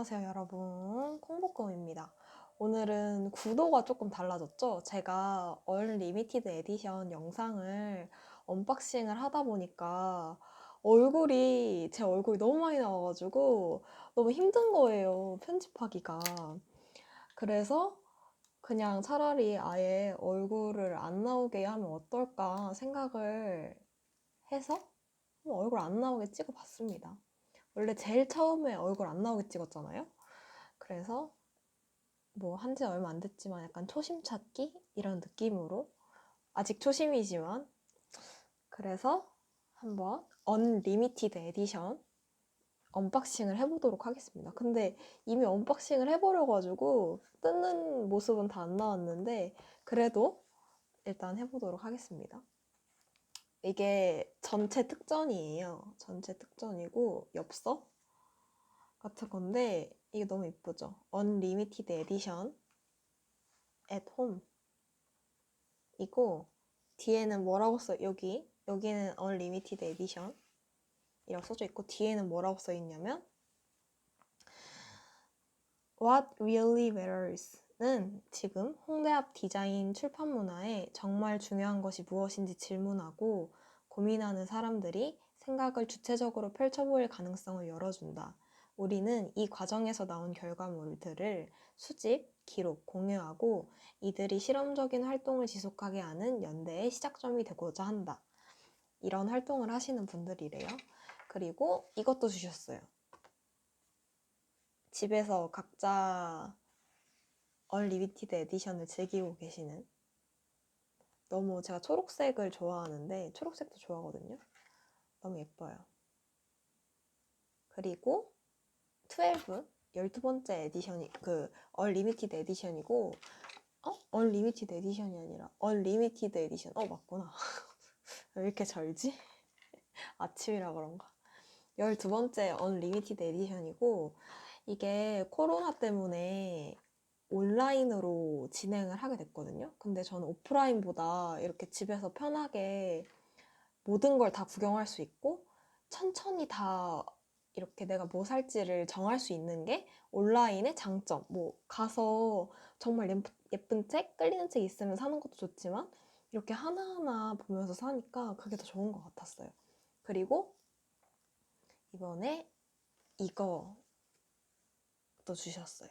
안녕하세요 여러분, 콩볶음입니다. 오늘은 구도가 조금 달라졌죠? 제가 얼리미티드 에디션 영상을 언박싱을 하다 보니까 제 얼굴이 너무 많이 나와가지고 너무 힘든 거예요, 편집하기가. 그래서 그냥 차라리 아예 얼굴을 안 나오게 하면 어떨까 생각을 해서 얼굴 안 나오게 찍어봤습니다. 원래 제일 처음에 얼굴 안 나오게 찍었잖아요. 그래서 뭐 한지 얼마 안 됐지만 약간 초심 찾기 이런 느낌으로, 아직 초심이지만, 그래서 한번 언리미티드 에디션 언박싱을 해보도록 하겠습니다. 근데 이미 언박싱을 해버려가지고 뜯는 모습은 다 안 나왔는데 그래도 일단 해보도록 하겠습니다. 이게 전체 특전이에요. 전체 특전이고 엽서 같은 건데 이게 너무 예쁘죠? Unlimited Edition at Home 이고, 뒤에는 뭐라고 여기는 Unlimited Edition 이라고 써져 있고, 뒤에는 뭐라고 써 있냐면 What really matters는 지금 홍대 앞 디자인 출판 문화에 정말 중요한 것이 무엇인지 질문하고 고민하는 사람들이 생각을 주체적으로 펼쳐보일 가능성을 열어준다. 우리는 이 과정에서 나온 결과물들을 수집, 기록, 공유하고 이들이 실험적인 활동을 지속하게 하는 연대의 시작점이 되고자 한다. 이런 활동을 하시는 분들이래요. 그리고 이것도 주셨어요. 집에서 각자 얼리미티드 에디션을 즐기고 계시는, 너무 제가 초록색을 좋아하는데 초록색도 좋아하거든요. 너무 예뻐요. 그리고 12, 12번째 에디션이 얼리미티드 에디션이고, 얼리미티드 에디션이 아니라 얼리미티드 에디션. 맞구나. 왜 이렇게 절지? 아침이라 그런가? 12번째 언리미티드 에디션이고, 이게 코로나 때문에 온라인으로 진행을 하게 됐거든요. 근데 저는 오프라인보다 이렇게 집에서 편하게 모든 걸 다 구경할 수 있고 천천히 다 이렇게 내가 뭐 살지를 정할 수 있는 게 온라인의 장점. 뭐 가서 정말 예쁜 책, 끌리는 책 있으면 사는 것도 좋지만 이렇게 하나하나 보면서 사니까 그게 더 좋은 것 같았어요. 그리고 이번에 이거 또 주셨어요.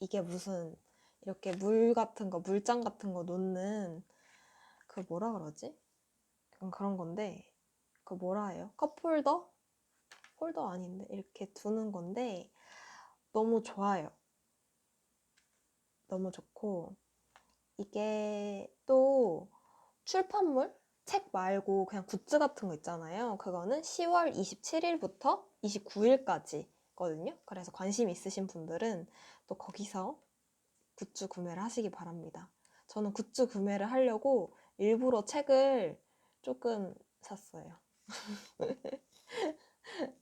이게 무슨 이렇게 물장 같은 거 놓는 그 뭐라 그러지? 약간 그런 건데, 그 뭐라 해요? 컵홀더? 홀더 아닌데 이렇게 두는 건데 너무 좋아요. 너무 좋고, 이게 또 출판물? 책 말고 그냥 굿즈 같은 거 있잖아요. 그거는 10월 27일부터 29일까지거든요. 그래서 관심 있으신 분들은 또 거기서 굿즈 구매를 하시기 바랍니다. 저는 굿즈 구매를 하려고 일부러 책을 조금 샀어요.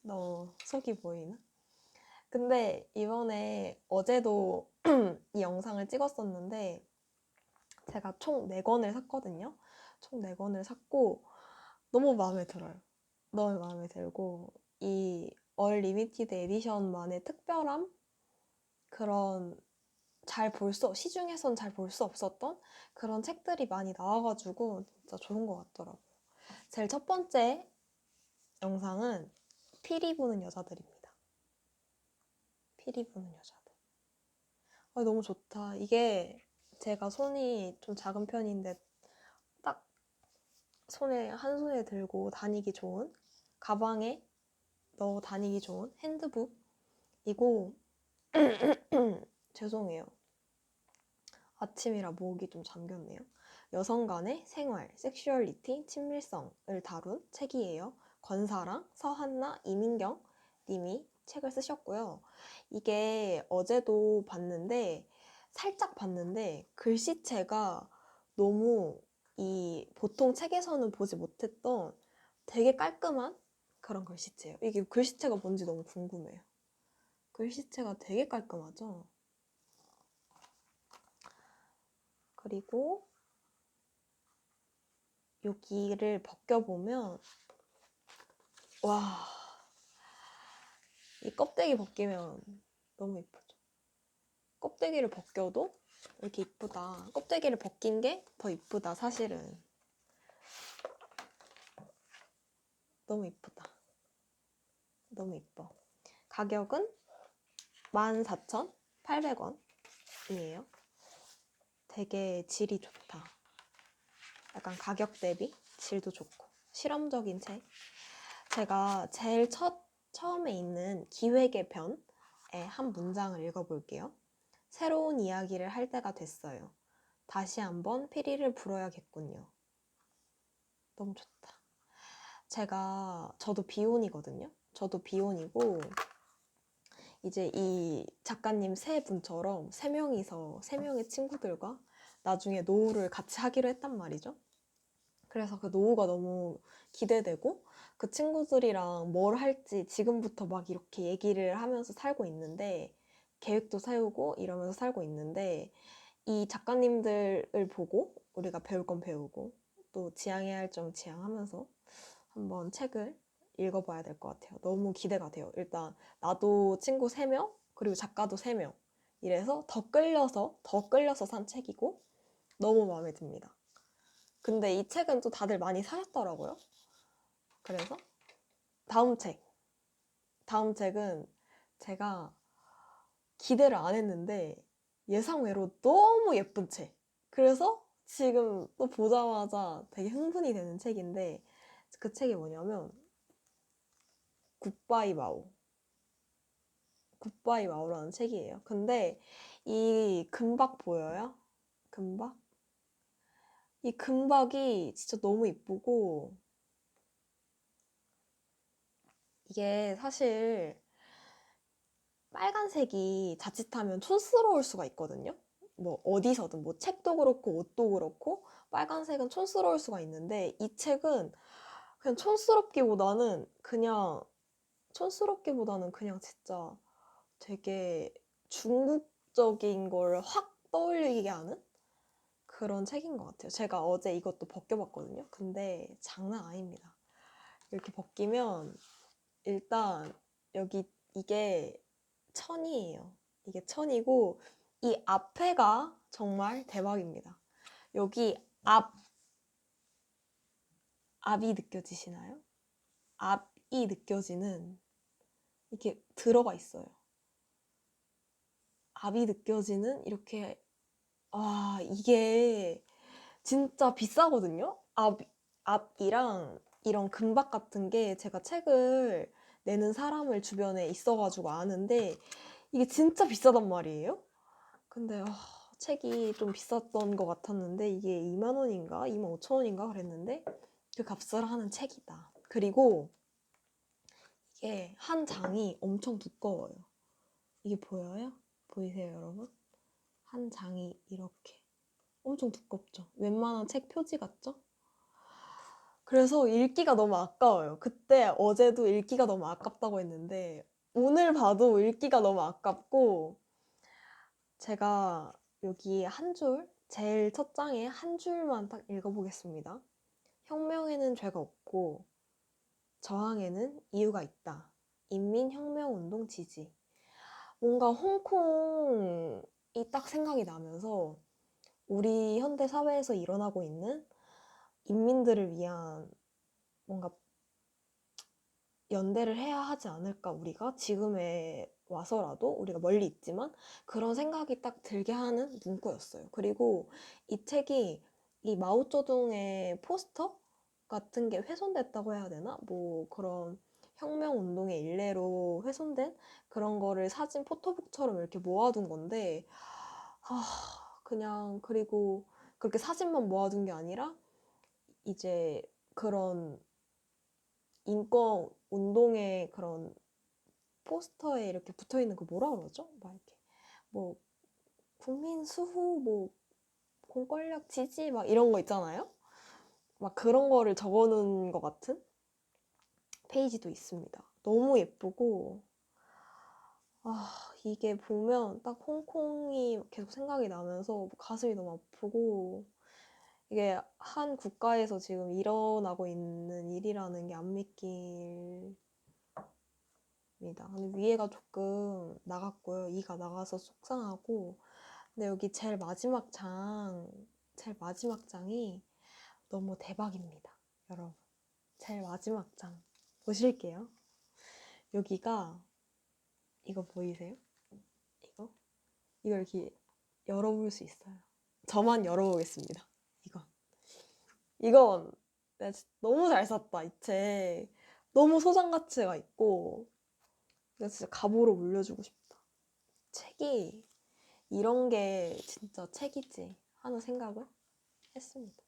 너무 속이 보이나? 근데 이번에 어제도 이 영상을 찍었었는데 제가 총 4권을 샀거든요. 총 4권을 샀고 너무 마음에 들어요. 너무 마음에 들고, 이 얼리미티드 에디션만의 특별함? 그런 시중에선 잘 볼 수 없었던 그런 책들이 많이 나와가지고 진짜 좋은 것 같더라고요. 제일 첫 번째 영상은 피리 부는 여자들입니다. 피리 부는 여자들. 너무 좋다. 이게 제가 손이 좀 작은 편인데 딱 한 손에 들고 다니기 좋은, 가방에 넣어 다니기 좋은 핸드북이고 죄송해요. 아침이라 목이 좀 잠겼네요. 여성 간의 생활, 섹슈얼리티, 친밀성을 다룬 책이에요. 권사랑, 서한나, 이민경 님이 책을 쓰셨고요. 이게 어제도 살짝 봤는데 글씨체가 너무 보통 책에서는 보지 못했던 되게 깔끔한 그런 글씨체예요. 이게 글씨체가 뭔지 너무 궁금해요. 글씨체가 되게 깔끔하죠? 그리고 여기를 벗겨보면, 와, 이 껍데기 벗기면 너무 이쁘죠? 껍데기를 벗겨도 이렇게 이쁘다. 껍데기를 벗긴 게 더 이쁘다, 사실은. 너무 이쁘다. 너무 이뻐. 가격은 14,800원이에요. 되게 질이 좋다. 약간 가격 대비 질도 좋고 실험적인 책. 제가 제일 처음에 있는 기획의 편의 한 문장을 읽어볼게요. 새로운 이야기를 할 때가 됐어요. 다시 한번 피리를 불어야겠군요. 너무 좋다. 저도 비혼이거든요. 저도 비혼이고 이제 이 작가님 세 분처럼 세 명의 친구들과 나중에 노후를 같이 하기로 했단 말이죠. 그래서 그 노후가 너무 기대되고 그 친구들이랑 뭘 할지 지금부터 막 이렇게 얘기를 하면서 살고 있는데 계획도 세우고 이러면서 살고 있는데 이 작가님들을 보고 우리가 배울 건 배우고 또 지향해야 할 점 지향하면서 한번 책을 읽어봐야 될 것 같아요. 너무 기대가 돼요. 일단 나도 친구 3명 그리고 작가도 3명 이래서 더 끌려서 산 책이고 너무 마음에 듭니다. 근데 이 책은 또 다들 많이 사셨더라고요. 그래서 다음 책은 제가 기대를 안 했는데 예상외로 너무 예쁜 책. 그래서 지금 또 보자마자 되게 흥분이 되는 책인데 그 책이 뭐냐면 굿바이 마오. 굿바이 마오라는 책이에요. 근데 이 금박 보여요? 금박? 이 금박이 진짜 너무 이쁘고 이게 사실 빨간색이 자칫하면 촌스러울 수가 있거든요. 뭐 어디서든 뭐 책도 그렇고 옷도 그렇고 빨간색은 촌스러울 수가 있는데 이 책은 그냥 촌스럽기보다는 그냥 진짜 되게 중국적인 걸 확 떠올리게 하는 그런 책인 것 같아요. 제가 어제 이것도 벗겨봤거든요. 근데 장난 아닙니다. 이렇게 벗기면 일단 여기 이게 천이에요. 이게 천이고 이 앞에가 정말 대박입니다. 여기 앞이 느껴지시나요? 앞이 느껴지는 이렇게 들어가 있어요. 앞이 느껴지는 이렇게 이게 진짜 비싸거든요. 앞이랑 이런 금박 같은 게 제가 책을 내는 사람을 주변에 있어가지고 아는데 이게 진짜 비싸단 말이에요. 근데 책이 좀 비쌌던 것 같았는데 이게 2만 원인가 2만 5천 원인가 그랬는데 그 값을 하는 책이다. 그리고 이게 한 장이 엄청 두꺼워요. 이게 보여요? 보이세요, 여러분? 한 장이 이렇게 엄청 두껍죠? 웬만한 책 표지 같죠? 그래서 읽기가 너무 아까워요. 어제도 읽기가 너무 아깝다고 했는데 오늘 봐도 읽기가 너무 아깝고 제가 여기 제일 첫 장에 한 줄만 딱 읽어보겠습니다. 혁명에는 죄가 없고 저항에는 이유가 있다. 인민혁명운동 지지. 뭔가 홍콩이 딱 생각이 나면서 우리 현대 사회에서 일어나고 있는 인민들을 위한 뭔가 연대를 해야 하지 않을까 우리가 지금에 와서라도 우리가 멀리 있지만 그런 생각이 딱 들게 하는 문구였어요. 그리고 이 책이 이 마오쩌둥의 포스터 같은 게 훼손됐다고 해야 되나? 뭐 그런 혁명운동의 일례로 훼손된 그런 거를 사진 포토북처럼 이렇게 모아둔 건데 그냥 그리고 그렇게 사진만 모아둔 게 아니라 이제 그런 인권 운동의 그런 포스터에 이렇게 붙어 있는 거 뭐라 그러죠? 막 이렇게 뭐 국민 수호 뭐 공권력 지지 막 이런 거 있잖아요. 막 그런 거를 적어놓은 것 같은 페이지도 있습니다. 너무 예쁘고 이게 보면 딱 홍콩이 계속 생각이 나면서 가슴이 너무 아프고 이게 한 국가에서 지금 일어나고 있는 일이라는 게 안 믿길 근데 위에가 조금 나갔고요. 이가 나가서 속상하고. 근데 여기 제일 마지막 장이 너무 대박입니다. 여러분. 제일 마지막 장. 보실게요. 여기가, 이거 보이세요? 이거 이렇게 열어볼 수 있어요. 저만 열어보겠습니다. 이건 내가 진짜 너무 잘 샀다. 이 책. 너무 소장 가치가 있고, 내가 진짜 갑오로 물려주고 싶다. 책이 이런 게 진짜 책이지 하는 생각을 했습니다.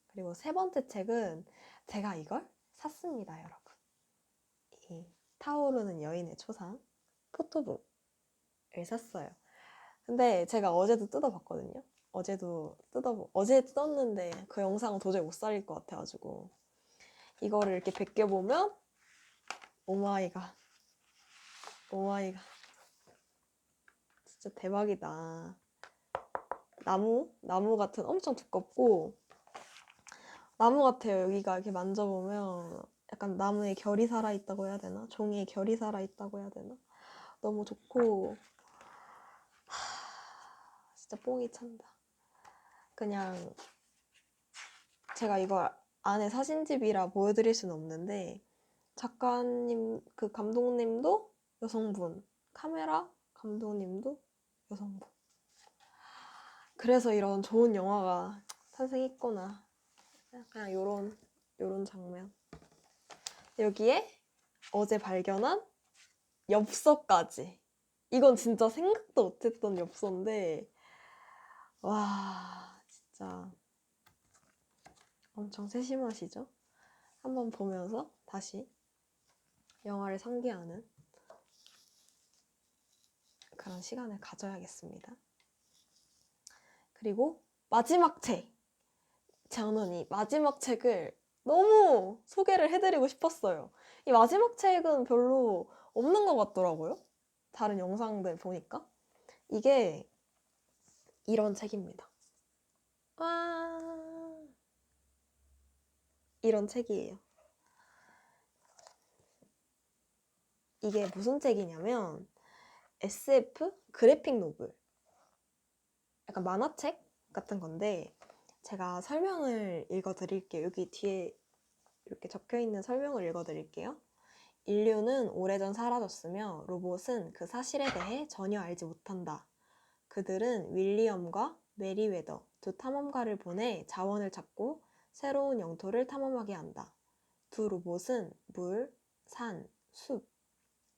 그리고 세 번째 책은 제가 이걸 샀습니다, 여러분. 이 타오르는 여인의 초상 포토북을 샀어요. 근데 제가 어제도 뜯어봤거든요. 어제 뜯었는데 그 영상은 도저히 못 살릴 것 같아가지고 이거를 이렇게 벗겨보면 오마이갓 진짜 대박이다. 나무 같은 엄청 두껍고 나무 같아요. 여기가 이렇게 만져보면 약간 나무에 결이 살아있다고 해야 되나? 종이에 결이 살아있다고 해야 되나? 너무 좋고 진짜 뽕이 찬다. 그냥 제가 이걸 안에 사진집이라 보여드릴 수는 없는데 작가님, 그 감독님도 여성분, 카메라 감독님도 여성분. 그래서 이런 좋은 영화가 탄생했구나. 그냥 요런 장면. 여기에 어제 발견한 엽서까지. 이건 진짜 생각도 못했던 엽서인데 와 진짜 엄청 세심하시죠? 한번 보면서 다시 영화를 상기하는 그런 시간을 가져야겠습니다. 그리고 마지막 책! 저는 이 마지막 책을 너무 소개를 해드리고 싶었어요. 이 마지막 책은 별로 없는 것 같더라고요. 다른 영상들 보니까. 이게 이런 책입니다. 와 이런 책이에요. 이게 무슨 책이냐면 SF 그래픽 노블 약간 만화책 같은 건데 제가 설명을 읽어드릴게요. 여기 뒤에 이렇게 적혀있는 설명을 읽어드릴게요. 인류는 오래전 사라졌으며 로봇은 그 사실에 대해 전혀 알지 못한다. 그들은 윌리엄과 메리웨더 두 탐험가를 보내 자원을 찾고 새로운 영토를 탐험하게 한다. 두 로봇은 물, 산, 숲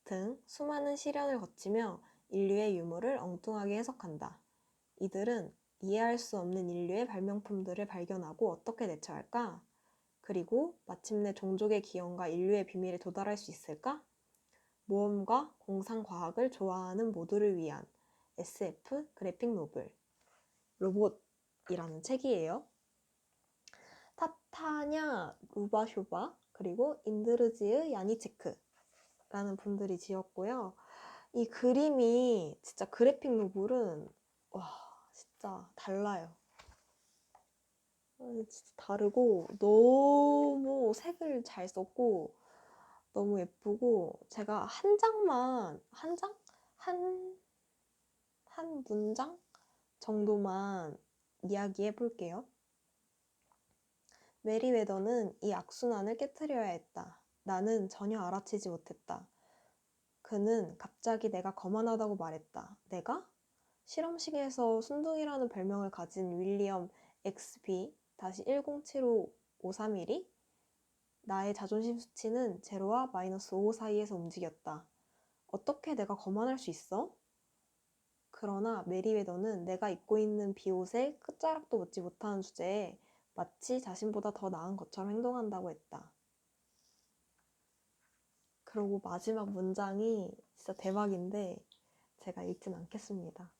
등 수많은 시련을 거치며 인류의 유물을 엉뚱하게 해석한다. 이들은 이해할 수 없는 인류의 발명품들을 발견하고 어떻게 대처할까? 그리고 마침내 종족의 기원과 인류의 비밀에 도달할 수 있을까? 모험과 공상과학을 좋아하는 모두를 위한 SF 그래픽 노블 로봇이라는 책이에요. 타타냐 루바쇼바 그리고 인드르지으 야니체크라는 분들이 지었고요. 이 그림이 진짜 그래픽 노블은 와 진짜 달라요. 진짜 다르고 너무 색을 잘 썼고 너무 예쁘고 제가 한 문장 정도만 이야기해 볼게요. 메리웨더는 이 악순환을 깨트려야 했다. 나는 전혀 알아채지 못했다. 그는 갑자기 내가 거만하다고 말했다. 내가? 실험실에서 순둥이라는 별명을 가진 윌리엄 XB-1075-531이 나의 자존심 수치는 제로와 마이너스 5 사이에서 움직였다. 어떻게 내가 거만할 수 있어? 그러나 메리웨더는 내가 입고 있는 비옷의 끝자락도 묻지 못하는 주제에 마치 자신보다 더 나은 것처럼 행동한다고 했다. 그리고 마지막 문장이 진짜 대박인데 제가 읽진 않겠습니다.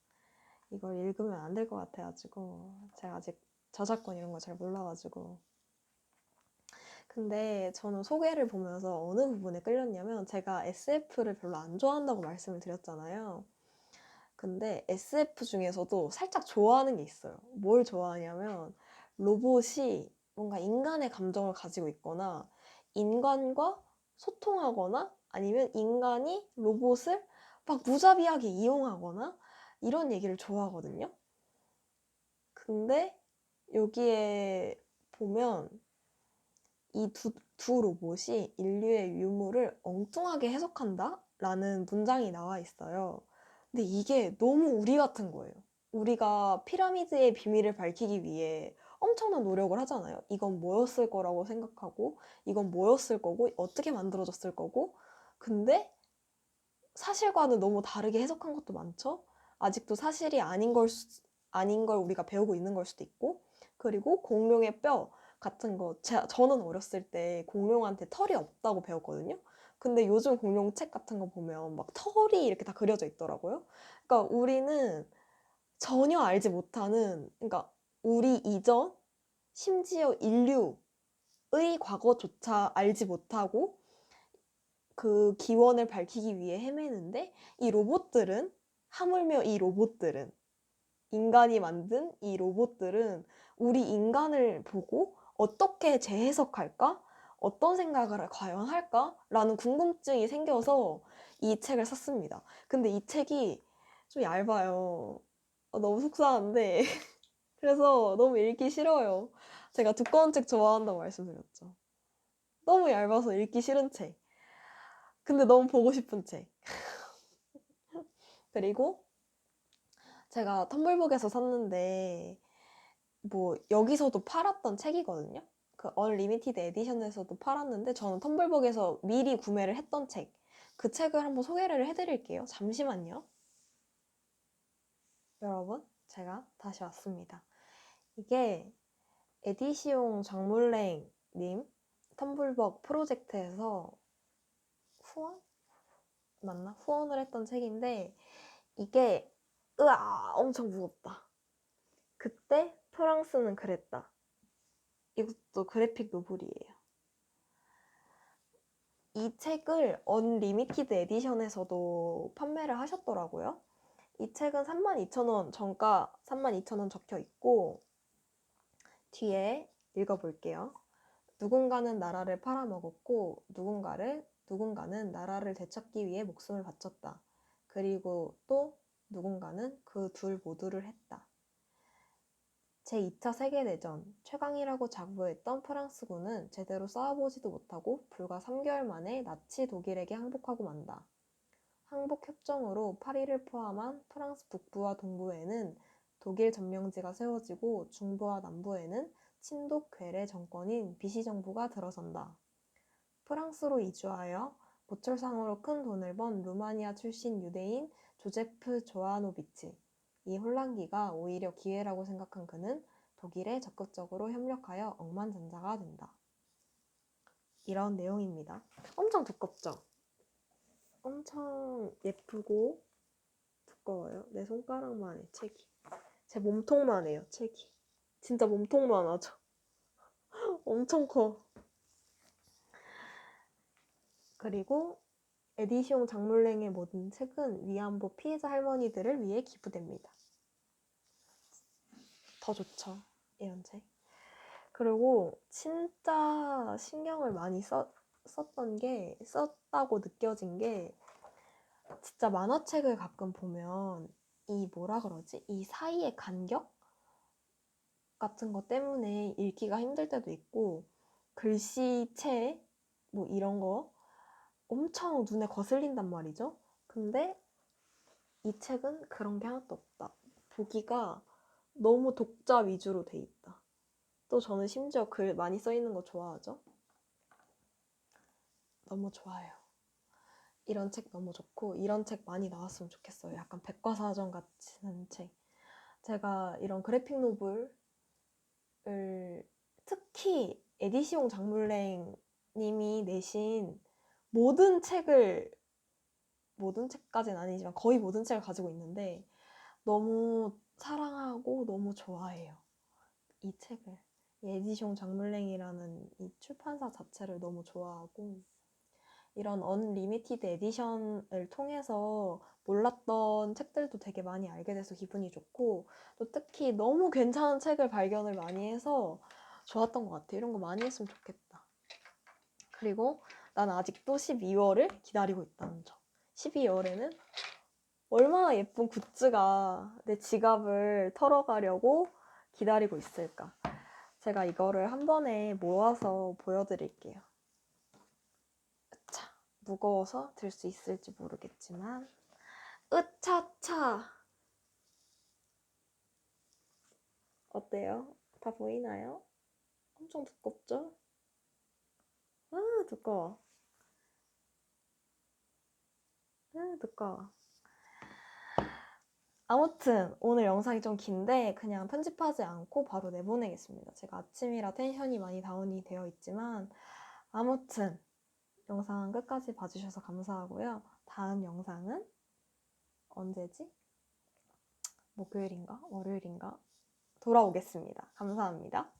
이걸 읽으면 안 될 것 같아가지고 제가 아직 저작권 이런 거 잘 몰라가지고 근데 저는 소개를 보면서 어느 부분에 끌렸냐면 제가 SF를 별로 안 좋아한다고 말씀을 드렸잖아요. 근데 SF 중에서도 살짝 좋아하는 게 있어요. 뭘 좋아하냐면 로봇이 뭔가 인간의 감정을 가지고 있거나 인간과 소통하거나 아니면 인간이 로봇을 막 무자비하게 이용하거나 이런 얘기를 좋아하거든요. 근데 여기에 보면 이 두 로봇이 인류의 유물을 엉뚱하게 해석한다? 라는 문장이 나와 있어요. 근데 이게 너무 우리 같은 거예요. 우리가 피라미드의 비밀을 밝히기 위해 엄청난 노력을 하잖아요. 이건 뭐였을 거라고 생각하고, 이건 뭐였을 거고, 어떻게 만들어졌을 거고. 근데 사실과는 너무 다르게 해석한 것도 많죠. 아직도 사실이 아닌 걸 우리가 배우고 있는 걸 수도 있고. 그리고 공룡의 뼈 같은 거, 저는 어렸을 때 공룡한테 털이 없다고 배웠거든요. 근데 요즘 공룡 책 같은 거 보면 막 털이 이렇게 다 그려져 있더라고요. 그러니까 우리는 전혀 알지 못하는, 그러니까 우리 이전, 심지어 인류의 과거조차 알지 못하고 그 기원을 밝히기 위해 헤매는데, 이 로봇들은, 하물며 이 로봇들은, 인간이 만든 이 로봇들은 우리 인간을 보고 어떻게 재해석할까? 어떤 생각을 과연 할까? 라는 궁금증이 생겨서 이 책을 샀습니다. 근데 이 책이 좀 얇아요. 너무 속상한데. 그래서 너무 읽기 싫어요. 제가 두꺼운 책 좋아한다고 말씀드렸죠. 너무 얇아서 읽기 싫은 책. 근데 너무 보고 싶은 책. 그리고 제가 텀블벅에서 샀는데 뭐 여기서도 팔았던 책이거든요. 그 언리미티드 에디션에서도 팔았는데 저는 텀블벅에서 미리 구매를 했던 책. 그 책을 한번 소개를 해드릴게요. 잠시만요. 여러분, 제가 다시 왔습니다. 이게 에디시옹 장물랭님 텀블벅 프로젝트에서 후원? 맞나? 후원을 했던 책인데 이게 엄청 무겁다. 그때 프랑스는 그랬다. 이것도 그래픽 노블이에요. 이 책을 언리미티드 에디션에서도 판매를 하셨더라고요. 이 책은 32,000원, 정가 32,000원 적혀 있고 뒤에 읽어볼게요. 누군가는 나라를 팔아먹었고 누군가는 나라를 되찾기 위해 목숨을 바쳤다. 그리고 또 누군가는 그 둘 모두를 했다. 제2차 세계대전, 최강이라고 자부했던 프랑스군은 제대로 싸워보지도 못하고 불과 3개월 만에 나치 독일에게 항복하고 만다. 항복협정으로 파리를 포함한 프랑스 북부와 동부에는 독일 점령지가 세워지고 중부와 남부에는 친독 괴뢰 정권인 비시 정부가 들어선다. 프랑스로 이주하여 모철상으로 큰 돈을 번 루마니아 출신 유대인 조제프 조아노비치. 이 혼란기가 오히려 기회라고 생각한 그는 독일에 적극적으로 협력하여 억만장자가 된다. 이런 내용입니다. 엄청 두껍죠? 엄청 예쁘고 두꺼워요. 내 손가락만 해, 책이. 제 몸통만 해요, 책이. 진짜 몸통만 하죠. 엄청 커. 그리고 에디시옹 장물랭의 모든 책은 위안부 피해자 할머니들을 위해 기부됩니다. 더 좋죠, 이런 책. 그리고 진짜 신경을 많이 썼다고 느껴진 게, 진짜 만화책을 가끔 보면 이 뭐라 그러지? 이 사이의 간격 같은 것 때문에 읽기가 힘들 때도 있고, 글씨체 뭐 이런 거 엄청 눈에 거슬린단 말이죠. 근데 이 책은 그런 게 하나도 없다. 보기가 너무 독자 위주로 돼 있다. 또 저는 심지어 글 많이 써 있는 거 좋아하죠. 너무 좋아요. 이런 책 너무 좋고, 이런 책 많이 나왔으면 좋겠어요. 약간 백과사전 같은 책. 제가 이런 그래픽 노블을, 특히 에디시옹 장물랭 님이 내신 모든 책까지는 아니지만 거의 모든 책을 가지고 있는데 너무 사랑하고 너무 좋아해요. 이 책을. 이 에디숑 장물랭이라는 이 출판사 자체를 너무 좋아하고, 이런 언리미티드 에디션을 통해서 몰랐던 책들도 되게 많이 알게 돼서 기분이 좋고, 또 특히 너무 괜찮은 책을 발견을 많이 해서 좋았던 것 같아요. 이런 거 많이 했으면 좋겠다. 그리고 나는 아직도 12월을 기다리고 있다는 점. 12월에는 얼마나 예쁜 굿즈가 내 지갑을 털어가려고 기다리고 있을까. 제가 이거를 한 번에 모아서 보여드릴게요. 자, 무거워서 들 수 있을지 모르겠지만 으차차! 어때요? 다 보이나요? 엄청 두껍죠? 아, 두꺼워. 아, 두꺼워. 아무튼 오늘 영상이 좀 긴데 그냥 편집하지 않고 바로 내보내겠습니다. 제가 아침이라 텐션이 많이 다운이 되어 있지만 아무튼 영상 끝까지 봐주셔서 감사하고요. 다음 영상은 언제지? 목요일인가? 월요일인가? 돌아오겠습니다. 감사합니다.